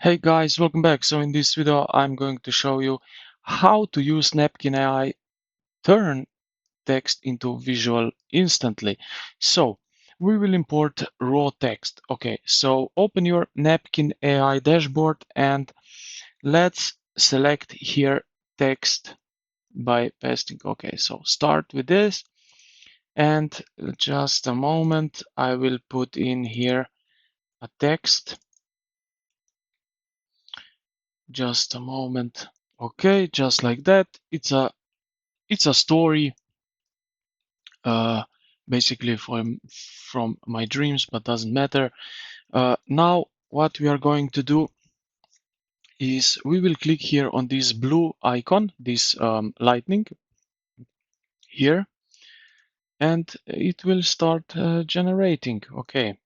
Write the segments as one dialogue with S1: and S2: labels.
S1: Hey guys, welcome back. So in this video, I'm going to show you how to use Napkin AI turn text into visual instantly. So we will import raw text. Okay, so open your Napkin AI dashboard and let's select here text by pasting. Okay, so start with this and just a moment, I will put in here a text. Just a moment. Okay, just like that. It's a story, uh, basically from my dreams, but doesn't matter. Now, what we are going to do is we will click here on this blue icon, this lightning here, and it will start generating. Okay,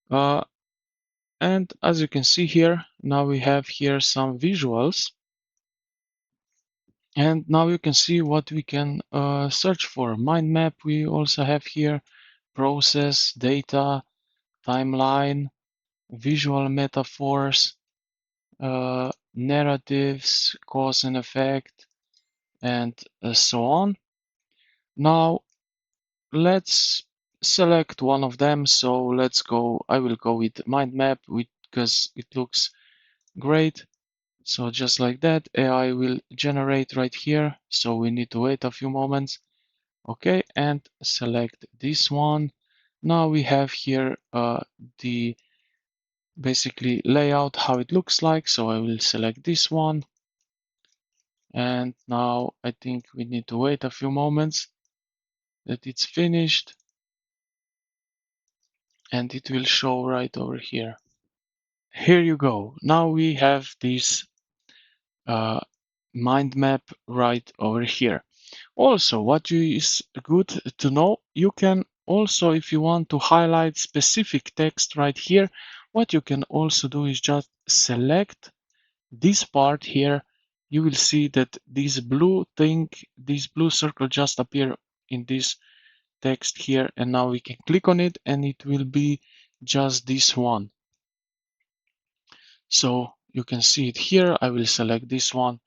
S1: uh, and as you can see here, now we have here some visuals. And now you can see what we can search for. Mind map, we also have here process, data, timeline, visual metaphors, narratives, cause and effect, and so on. Now let's select one of them. So let's go, I will go with mind map because it looks great. So just like that, AI will generate right here. So we need to wait a few moments. Okay, and select this one. Now we have here the basically layout, how it looks like. So I will select this one. And now I think we need to wait a few moments that it's finished. And it will show right over here. Here you go. Now we have this uh, mind map right over here. Also, what is good to know, you can also, if you want to highlight specific text right here, what you can also do is just select this part here. You will see that this blue thing, this blue circle just appear in this text here, and now we can click on it and it will be just this one. So you can see it here. I will select this one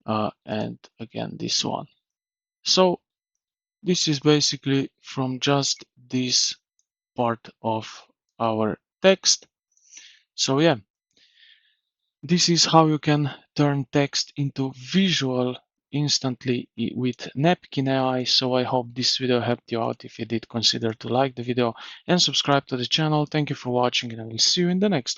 S1: and again this one. So this is basically from just this part of our text. So yeah, this is how you can turn text into visual instantly with Napkin AI. So I hope this video helped you out. If you did, consider to like the video and subscribe to the channel. Thank you for watching, and I will see you in the next one.